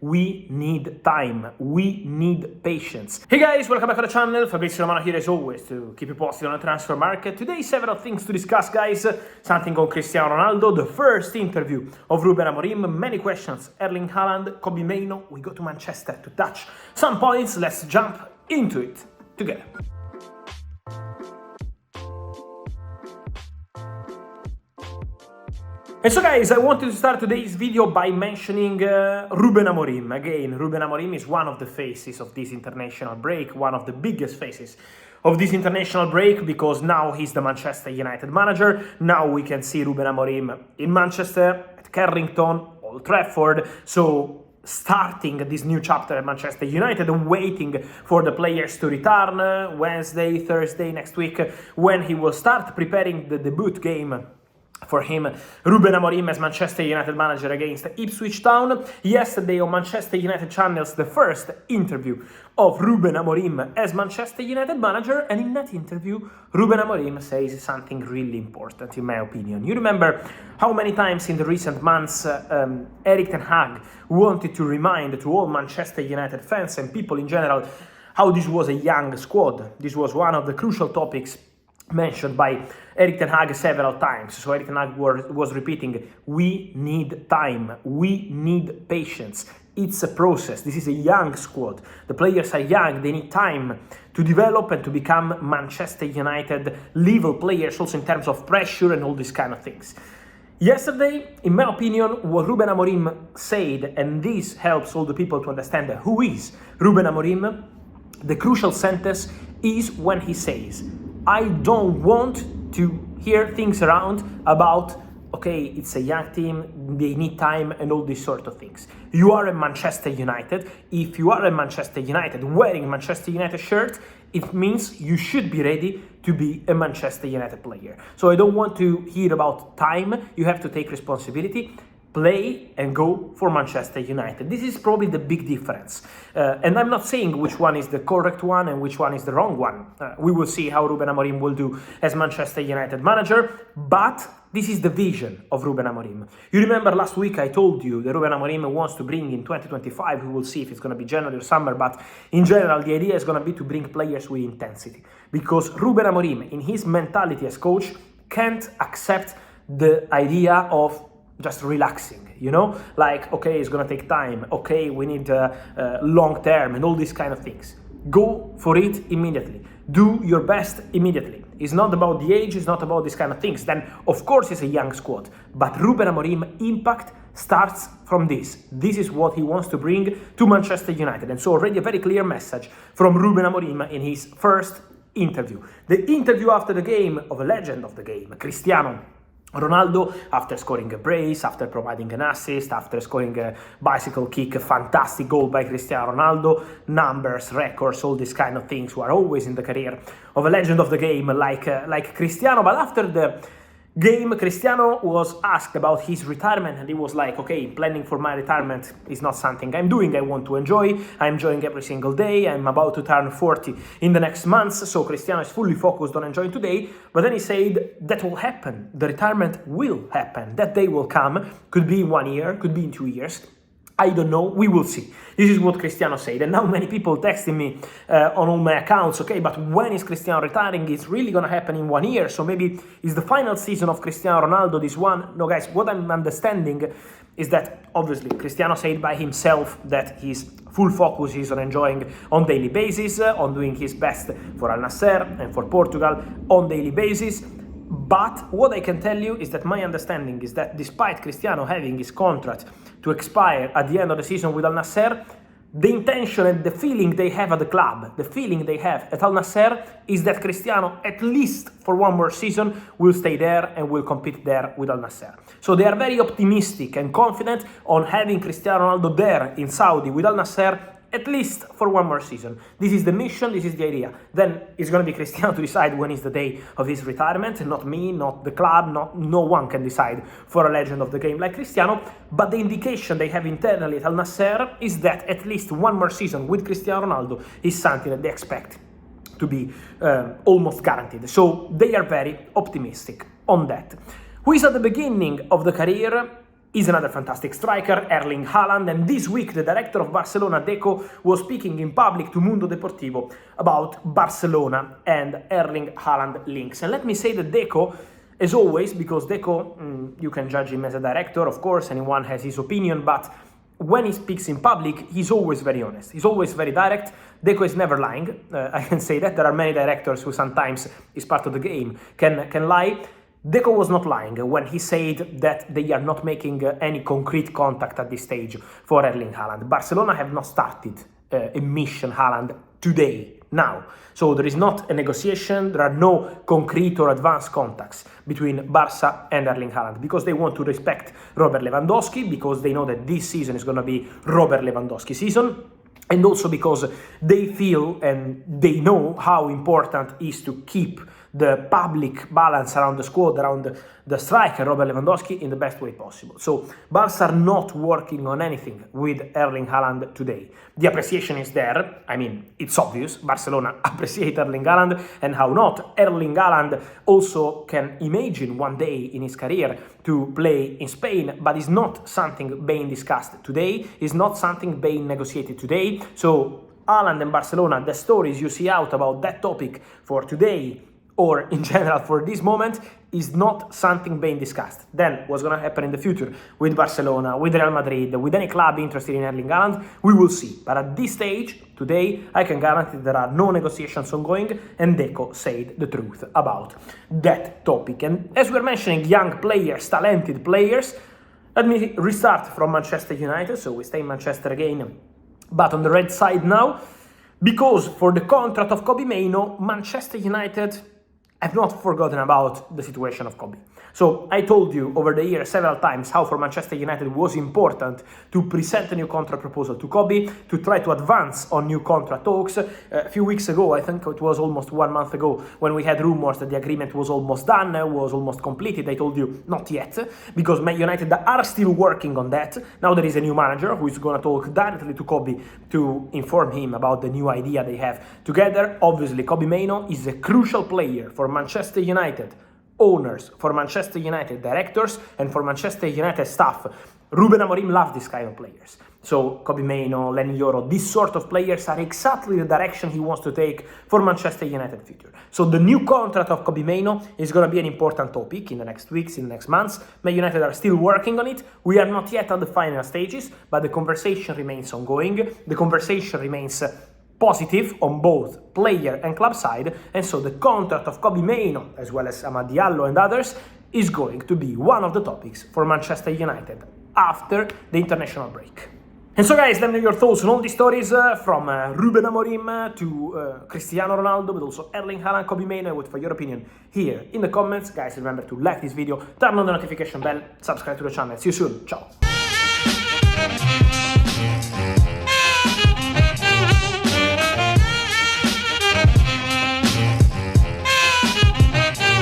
We need time. We need patience. Hey guys, welcome back to the channel. Fabrizio Romano here as always to keep you posted on the transfer market. Today, several things to discuss, guys. Something on Cristiano Ronaldo, the first interview of Ruben Amorim, many questions. Erling Haaland, Mainoo. We go to Manchester to touch some points. Let's jump into it together. And so guys, I wanted to start today's video by mentioning Ruben Amorim. Again, Ruben Amorim is one of the faces of this international break, one of the biggest faces of this international break, because now he's the Manchester United manager. Now we can see Ruben Amorim in Manchester, at Carrington, Old Trafford. So starting this new chapter at Manchester United, waiting for the players to return Wednesday, Thursday next week, when he will start preparing the debut game for him, Ruben Amorim as Manchester United manager against Ipswich Town. Yesterday on Manchester United channels, the first interview of Ruben Amorim as Manchester United manager, and in that interview, Ruben Amorim says something really important, in my opinion. You remember how many times in the recent months Erik ten Hag wanted to remind to all Manchester United fans and people in general how this was a young squad. This was one of the crucial topics mentioned by Erik ten Hag several times. So Erik ten Hag was repeating, we need time, we need patience. It's a process. This is a young squad. The players are young, they need time to develop and to become Manchester United level players, also in terms of pressure and all these kind of things. Yesterday, in my opinion, what Ruben Amorim said, and this helps all the people to understand who is Ruben Amorim, the crucial sentence is when he says, I don't want to hear things around about, okay, it's a young team, they need time and all these sort of things. You are a Manchester United. If you are a Manchester United wearing a Manchester United shirt, it means you should be ready to be a Manchester United player. So I don't want to hear about time. You have to take responsibility. Play and go for Manchester United. This is probably the big difference. And I'm not saying which one is the correct one and which one is the wrong one. We will see how Ruben Amorim will do as Manchester United manager, but this is the vision of Ruben Amorim. You remember last week I told you that Ruben Amorim wants to bring in 2025, we will see if it's going to be January or summer, but in general the idea is going to be to bring players with intensity. Because Ruben Amorim, in his mentality as coach, can't accept the idea of just relaxing, you know, like, okay, it's gonna take time, okay, we need long term and all these kind of things. Go for it immediately. Do your best immediately. It's not about the age, it's not about these kind of things. Then, of course, it's a young squad, but Ruben Amorim impact starts from this. This is what he wants to bring to Manchester United. And so already a very clear message from Ruben Amorim in his first interview. The interview after the game of a legend of the game, Cristiano Ronaldo, after scoring a brace, after providing an assist, after scoring a bicycle kick, a fantastic goal by Cristiano Ronaldo, numbers, records, all these kind of things who are always in the career of a legend of the game like Cristiano. But after the game, Cristiano was asked about his retirement and he was like, okay, planning for my retirement is not something I'm doing. I want to enjoy. I'm enjoying every single day. I'm about to turn 40 in the next months. So Cristiano is fully focused on enjoying today. But then he said that will happen. The retirement will happen. That day will come. Could be in 1 year, could be in 2 years. I don't know, we will see. This is what Cristiano said. And now many people texting me on all my accounts, okay, but when is Cristiano retiring? It's really going to happen in 1 year. So maybe it's the final season of Cristiano Ronaldo, this one. No, guys, what I'm understanding is that obviously Cristiano said by himself that his full focus is on enjoying on daily basis, on doing his best for Al Nassr and for Portugal on daily basis. But what I can tell you is that my understanding is that despite Cristiano having his contract to expire at the end of the season with Al Nassr, the intention and the feeling they have at the club, the feeling they have at Al Nassr is that Cristiano, at least for one more season, will stay there and will compete there with Al Nassr. So they are very optimistic and confident on having Cristiano Ronaldo there in Saudi with Al Nassr at least for one more season. This is the mission, this is the idea. Then it's going to be Cristiano to decide when is the day of his retirement, not me, not the club, no one can decide for a legend of the game like Cristiano, but the indication they have internally at Al Nassr is that at least one more season with Cristiano Ronaldo is something that they expect to be almost guaranteed. So they are very optimistic on that. Who is at the beginning of the career? is another fantastic striker, Erling Haaland, and this week the director of Barcelona, Deco, was speaking in public to Mundo Deportivo about Barcelona and Erling Haaland links. And let me say that Deco, as always, because Deco, you can judge him as a director, of course, anyone has his opinion, but when he speaks in public, he's always very honest. He's always very direct. Deco is never lying. I can say that. There are many directors who sometimes, is part of the game, can lie. Deco was not lying when he said that they are not making any concrete contact at this stage for Erling Haaland. Barcelona have not started a mission Haaland today, now. So there is not a negotiation, there are no concrete or advanced contacts between Barca and Erling Haaland, because they want to respect Robert Lewandowski, because they know that this season is going to be Robert Lewandowski season, and also because they feel and they know how important it is to keep the public balance around the squad, around the striker, Robert Lewandowski, in the best way possible. So Barca are not working on anything with Erling Haaland today. The appreciation is there. I mean, it's obvious. Barcelona appreciate Erling Haaland, and how not? Erling Haaland also can imagine one day in his career to play in Spain, but it's not something being discussed today. It's not something being negotiated today. So Haaland and Barcelona, the stories you see out about that topic for today, or in general for this moment, is not something being discussed. Then what's going to happen in the future with Barcelona, with Real Madrid, with any club interested in Erling Haaland, we will see. But at this stage, today, I can guarantee there are no negotiations ongoing, and Deco said the truth about that topic. And as we're mentioning young players, talented players, let me restart from Manchester United, so we stay in Manchester again, but on the red side now, because for the contract of Kobbie Mainoo, Manchester United I've not forgotten about the situation of Kobbie. So I told you over the years several times how for Manchester United was important to present a new contract proposal to Kobbie, to try to advance on new contract talks. A few weeks ago, I think it was almost 1 month ago, when we had rumors that the agreement was almost done, was almost completed, I told you not yet, because Man United are still working on that. Now there is a new manager who is going to talk directly to Kobbie to inform him about the new idea they have together. Obviously, Kobbie Mainoo is a crucial player for Manchester United owners, for Manchester United directors, and for Manchester United staff. Ruben Amorim loves this kind of players. So Kobbie Mainoo, Lenny Yoro, these sort of players are exactly the direction he wants to take for Manchester United future. So the new contract of Kobbie Mainoo is going to be an important topic in the next weeks, in the next months. Man United are still working on it. We are not yet at the final stages, but the conversation remains ongoing. The conversation remains positive on both player and club side, and so the contract of Kobbie Mainoo, as well as Amad Diallo and others, is going to be one of the topics for Manchester United after the international break. And so guys, let me know your thoughts on all these stories, from Ruben Amorim to Cristiano Ronaldo, but also Erling Haaland, Kobbie Mainoo. I wait for your opinion here in the comments. Guys, remember to like this video, turn on the notification bell, subscribe to the channel. See you soon. Ciao.